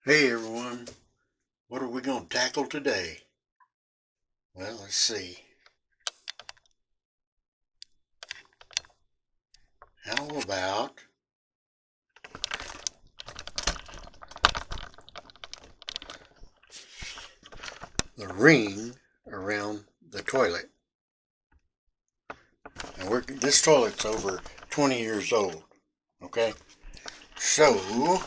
Hey everyone, what are we going to tackle today? Well, let's see. How about the ring around the toilet? And this toilet's over 20 years old, okay? So,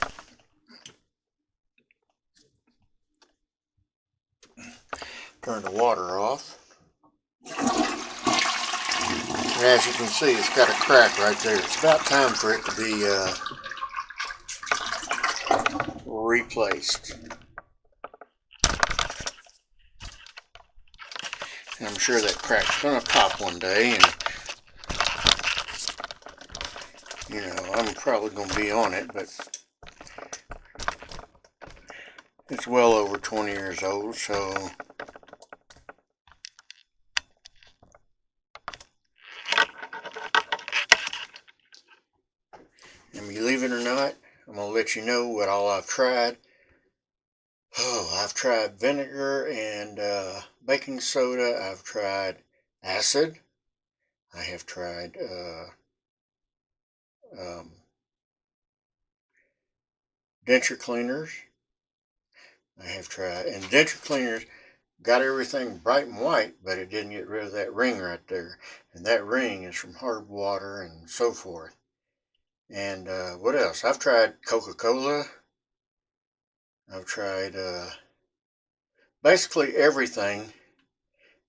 turn the water off. And as you can see, it's got a crack right there. It's about time for it to be replaced. And I'm sure that crack's going to pop one day, and I'm probably going to be on it, but it's well over 20 years old, so and believe it or not, I'm going to let you know what all I've tried. Oh, I've tried vinegar and baking soda. I've tried acid. I have tried denture cleaners. I have tried, and denture cleaners got everything bright and white, but it didn't get rid of that ring right there. And that ring is from hard water and so forth. And what else? I've tried Coca Cola. I've tried basically everything,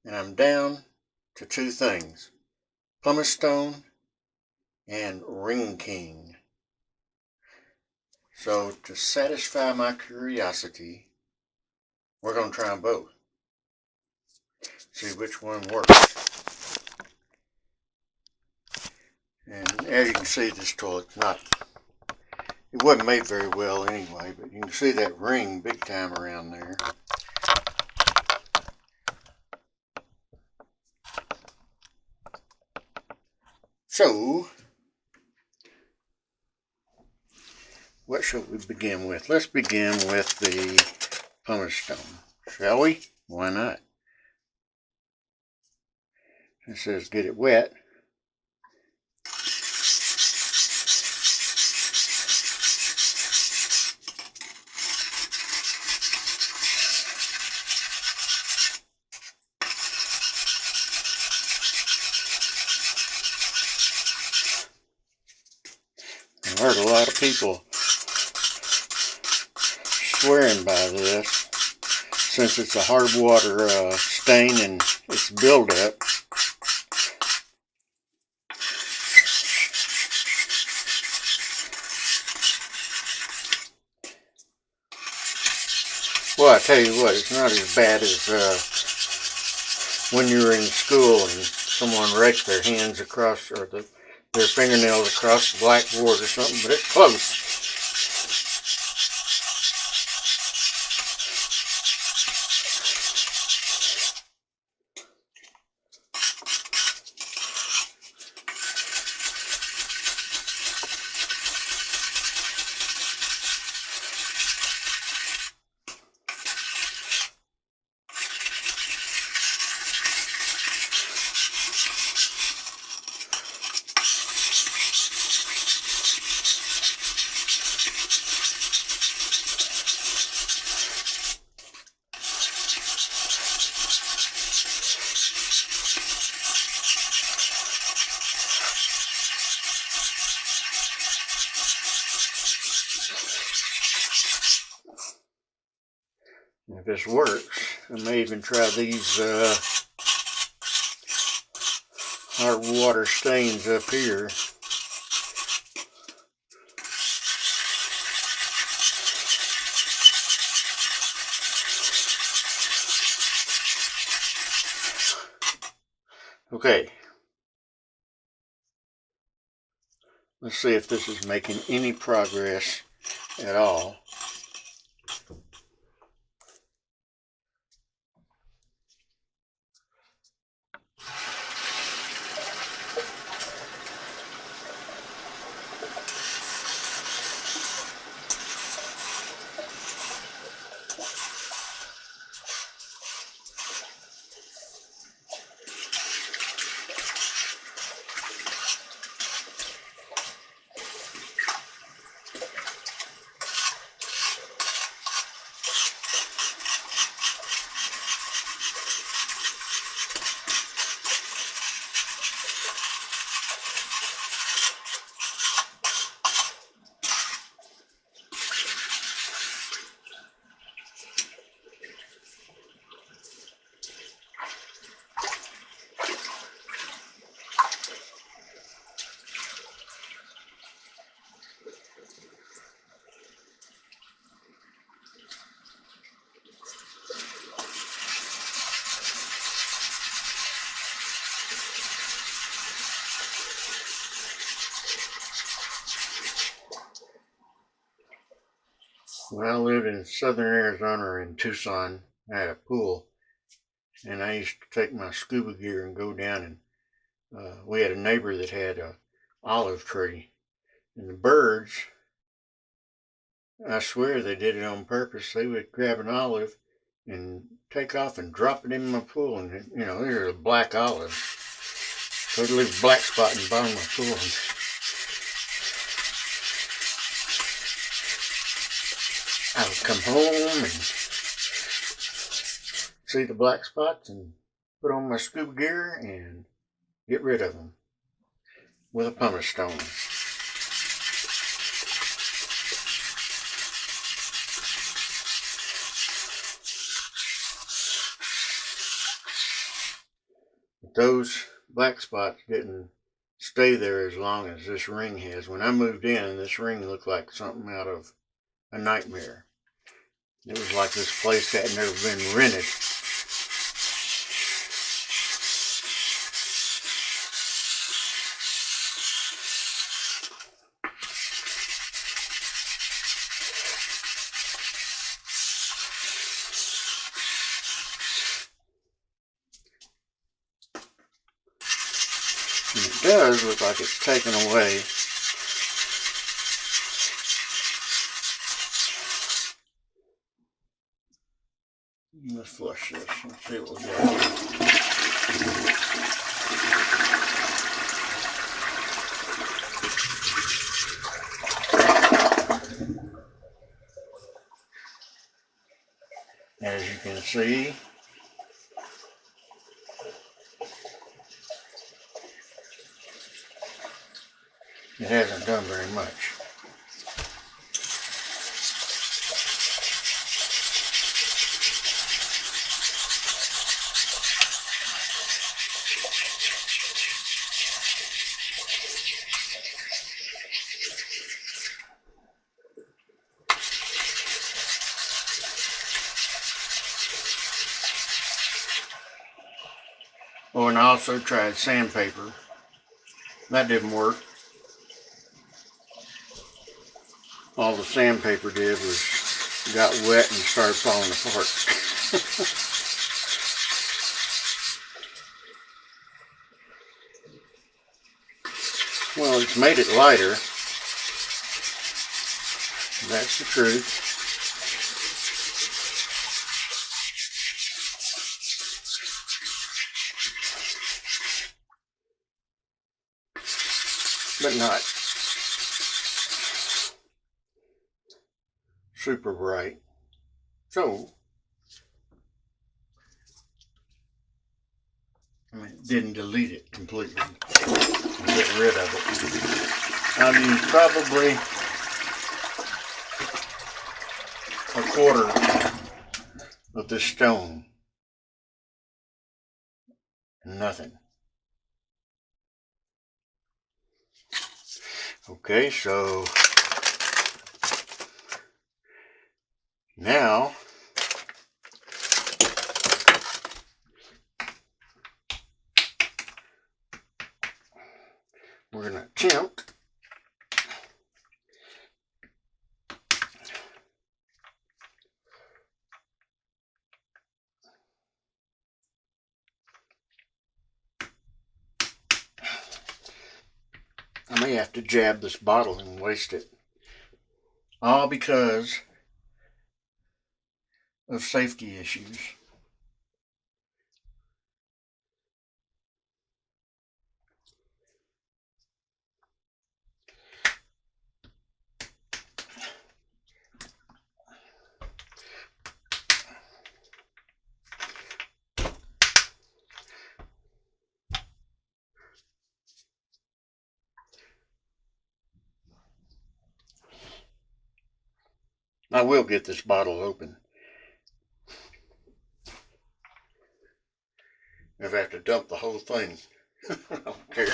and I'm down to two things: pumice stone and Ring King. So to satisfy my curiosity, we're going to try them both. See which one works. And as you can see, this toilet's it wasn't made very well anyway, but you can see that ring big time around there. So, what should we begin with? Let's begin with the pumice stone, shall we? Why not? It says get it wet. I've heard a lot of people swearing by this, since it's a hard water stain and it's buildup. Well, I tell you what, it's not as bad as when you were in school and someone raked their hands across, or their fingernails across the blackboard or something, but it's close. If this works, I may even try these hard water stains up here. Okay, let's see if this is making any progress at all. When I lived in southern Arizona in Tucson, I had a pool, and I used to take my scuba gear and go down, and we had a neighbor that had a olive tree, and the birds, I swear they did it on purpose. They would grab an olive and take off and drop it in my pool, and these are black olives, so it'd leave a black spot in the bottom of my pool. And I would come home and see the black spots and put on my scuba gear and get rid of them with a pumice stone. But those black spots didn't stay there as long as this ring has. When I moved in, this ring looked like something out of a nightmare. It was like this place had never been rented. And it does look like it's taken away. Let's flush this and see what we got. As you can see, it hasn't done very much. Oh, and I also tried sandpaper. That didn't work. All the sandpaper did was got wet and started falling apart. Well, it's made it lighter. That's the truth. But not super bright. So, it didn't delete it completely and get rid of it. I've used probably a quarter of this stone. Nothing. Okay, so now we're going to attempt I may have to jab this bottle and waste it. All because of safety issues. I will get this bottle open. If I have to dump the whole thing, I don't care.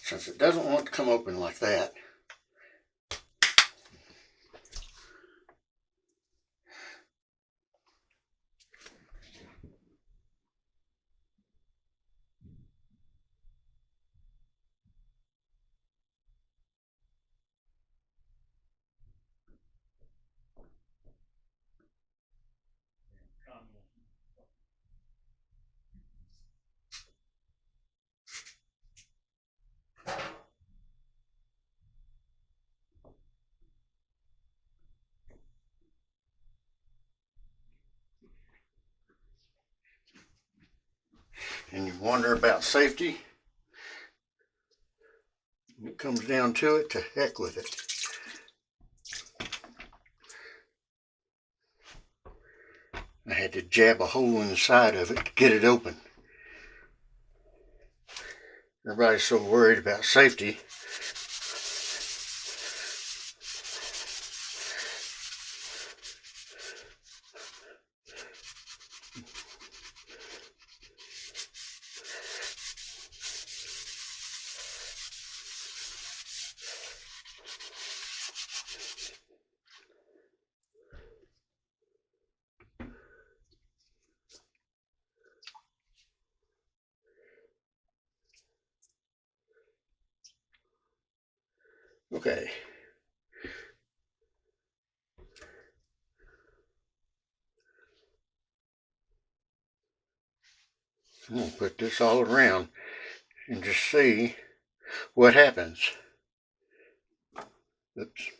Since it doesn't want to come open like that, and you wonder about safety, when it comes down to it, to heck with it. I had to jab a hole in the side of it to get it open. Everybody's so worried about safety. Okay. I'm going to put this all around and just see what happens. Oops.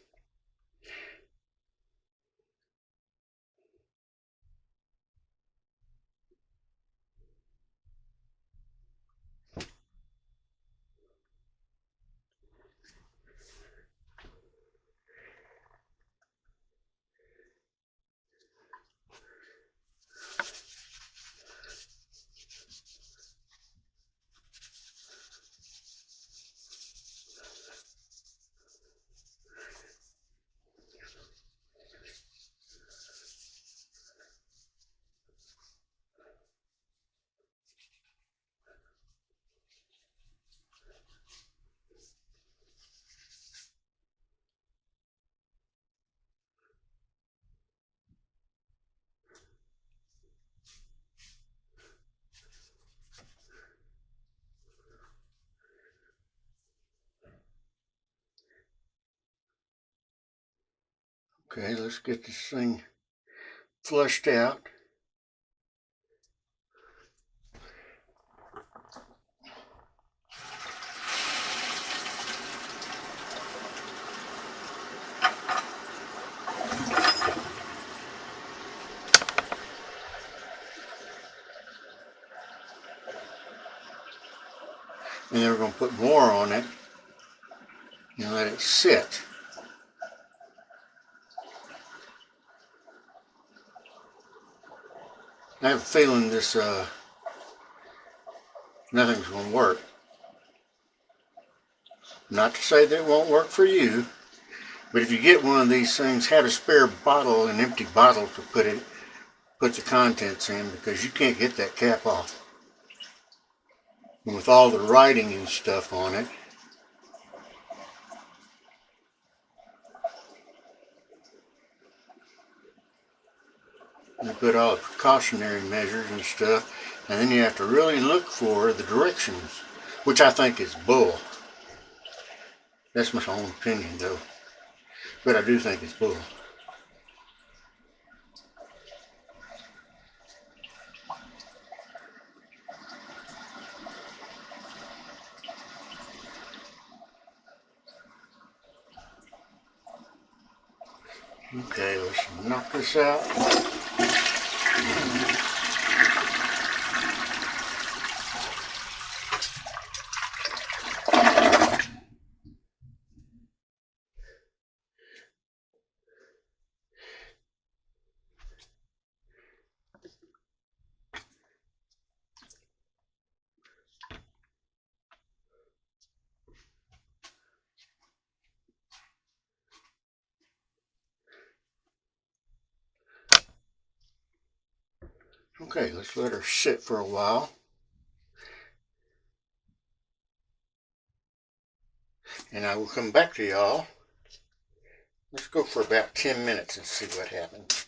Okay, let's get this thing flushed out. And then we're going to put more on it and let it sit. I have a feeling this nothing's going to work. Not to say that it won't work for you, but if you get one of these things, have a spare bottle, an empty bottle to put the contents in, because you can't get that cap off. And with all the writing and stuff on it, you put all the precautionary measures and stuff, and then you have to really look for the directions, which I think is bull. That's my own opinion though, but I do think it's bull. Okay, let's knock this out. Okay, let's let her sit for a while. And I will come back to y'all. Let's go for about 10 minutes and see what happens.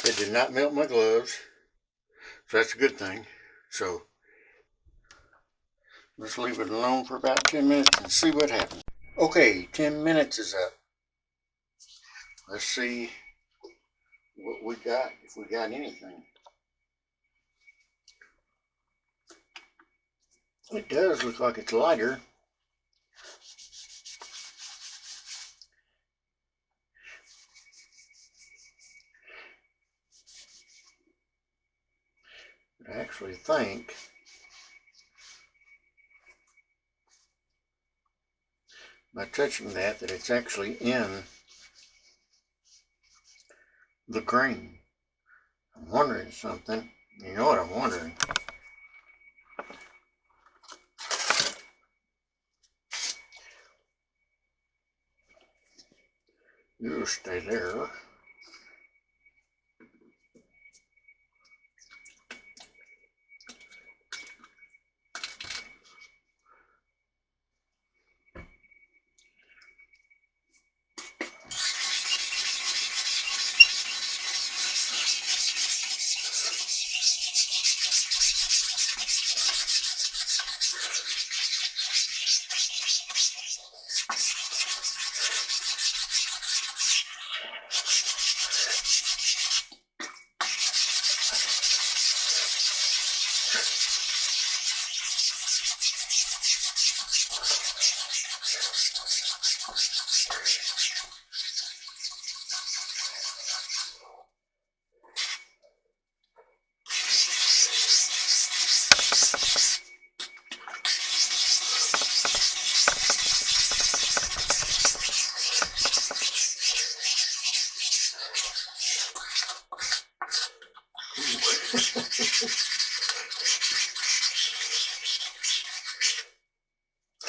It did not melt my gloves, so that's a good thing. So let's leave it alone for about 10 minutes and see what happens. Okay, 10 minutes is up. Let's see what we got, if we got anything. It does look like it's lighter. think by touching that it's actually in the grain. I'm wondering something. You know what I'm wondering? You stay there.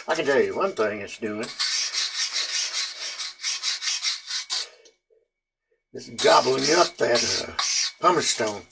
I can tell you one thing it's doing. It's gobbling up that pumice stone.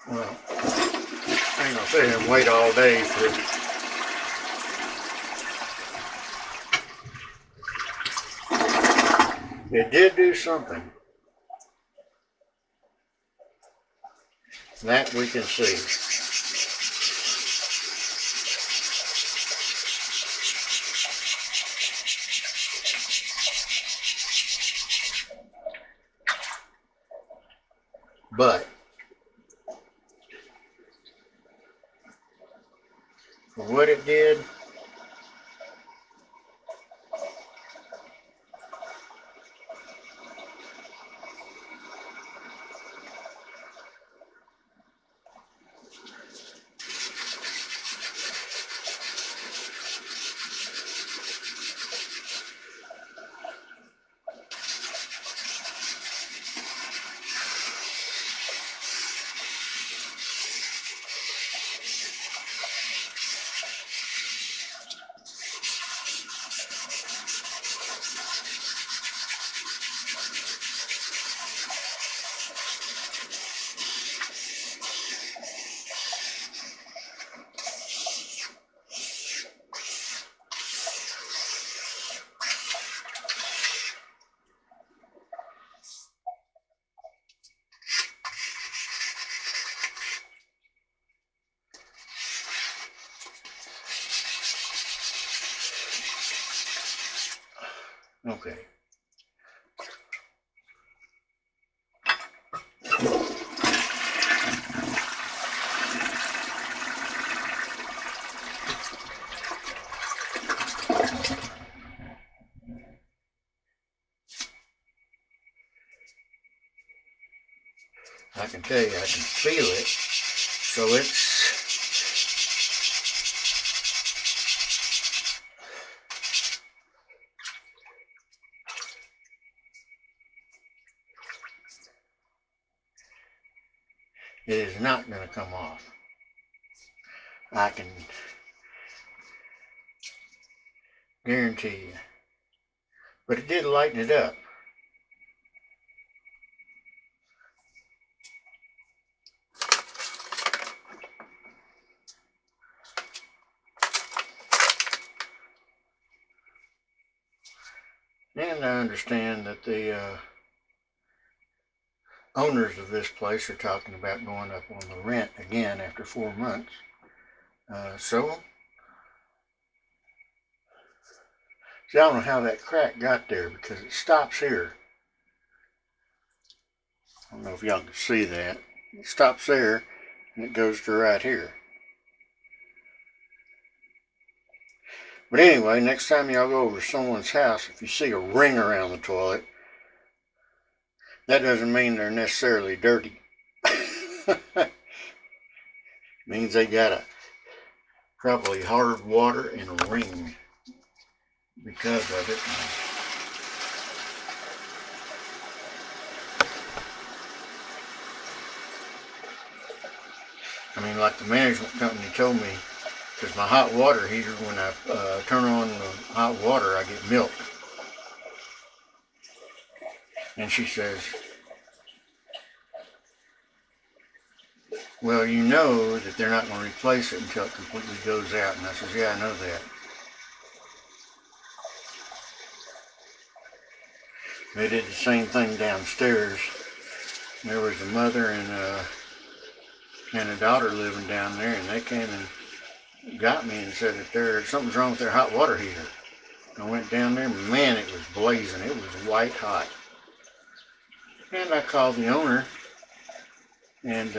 Well, I ain't gonna sit here and wait all day for it. It did do something. That we can see. But for what it did, Okay. I can tell you, I can feel it. So it is not going to come off. I can guarantee you. But it did lighten it up. And I understand that the owners of this place are talking about going up on the rent again after 4 months. So, see, I don't know how that crack got there because it stops here. I don't know if y'all can see that. It stops there and it goes to right here. But anyway, next time y'all go over to someone's house, if you see a ring around the toilet, that doesn't mean they're necessarily dirty. Means they got probably hard water and a ring because of it. I mean, like the management company told me, because my hot water heater, when I turn on the hot water, I get milk. And she says, well, you know that they're not going to replace it until it completely goes out. And I says, yeah, I know that. They did the same thing downstairs. There was a mother and a daughter living down there, and they came and got me and said that something's wrong with their hot water heater. I went down there, man, it was blazing. It was white hot. And I called the owner, and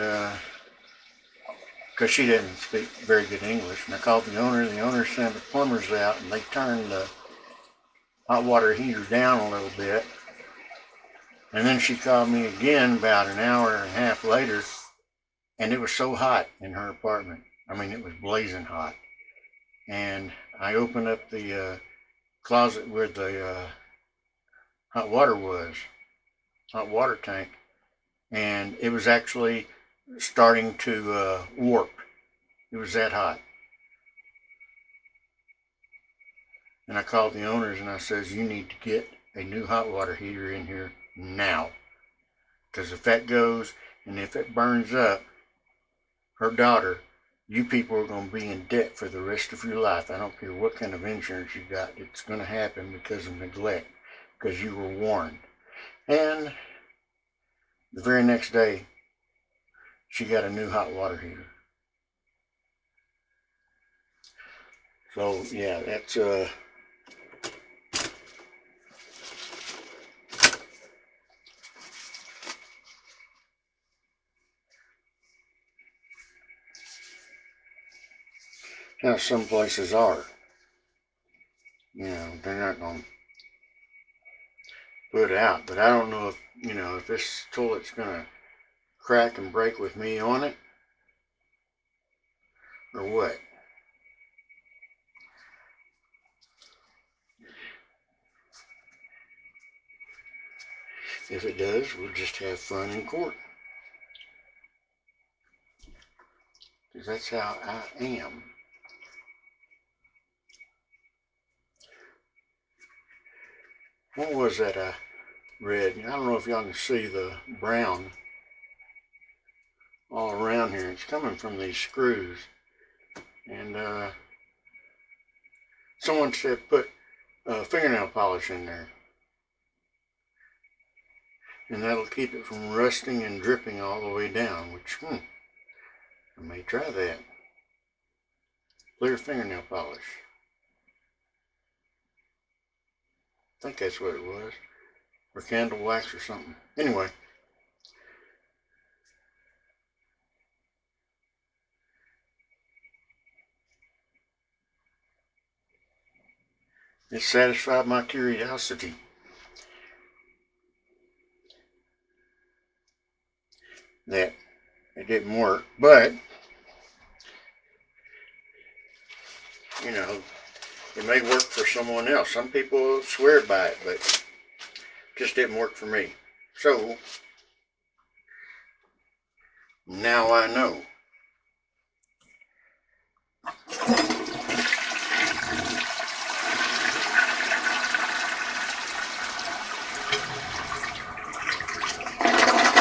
because she didn't speak very good English, and I called the owner sent the plumbers out, and they turned the hot water heater down a little bit. And then she called me again about an hour and a half later, and it was so hot in her apartment. I mean, it was blazing hot. And I opened up the closet where the hot water tank, and it was actually starting to warp. It was that hot. And I called the owners and I says, you need to get a new hot water heater in here now. Because if that goes and if it burns up her daughter, you people are going to be in debt for the rest of your life. I don't care what kind of insurance you got. It's going to happen because of neglect, because you were warned. And the very next day, she got a new hot water heater. So yeah, that's how some places are. You know, they're not going to put out. But I don't know if, you know, if this toilet's going to crack and break with me on it or what. If it does, we'll just have fun in court. Because that's how I am. What was that I read? I don't know if y'all can see the brown all around here. It's coming from these screws. And someone said put fingernail polish in there. And that'll keep it from rusting and dripping all the way down, which, I may try that. Clear fingernail polish. I think that's what it was. Or candle wax or something. Anyway. It satisfied my curiosity. That it didn't work. But, you know, it may work for someone else. Some people swear by it, but it just didn't work for me. So, now I know.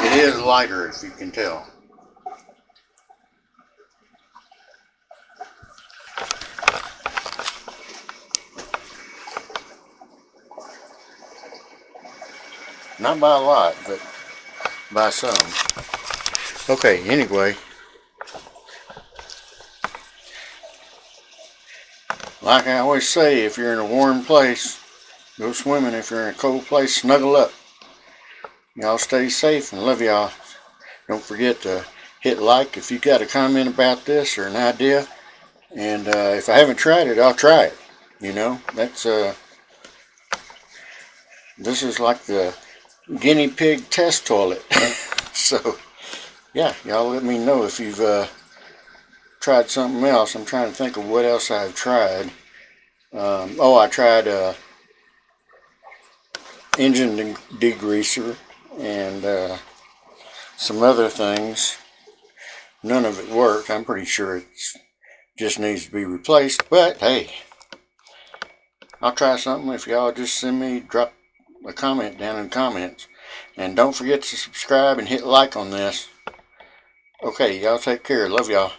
It is lighter, if you can tell. Not by a lot, but by some. Okay, anyway. Like I always say, if you're in a warm place, go swimming. If you're in a cold place, snuggle up. Y'all stay safe and love y'all. Don't forget to hit like if you got a comment about this or an idea. And if I haven't tried it, I'll try it. You know, that's this is like the guinea pig test toilet. So, yeah, y'all let me know if you've tried something else. I'm trying to think of what else I've tried. I tried engine degreaser and some other things. None of it worked. I'm pretty sure it just needs to be replaced. But hey, I'll try something if y'all just drop a comment down in the comments. And don't forget to subscribe and hit like on this. Okay, y'all take care. Love y'all.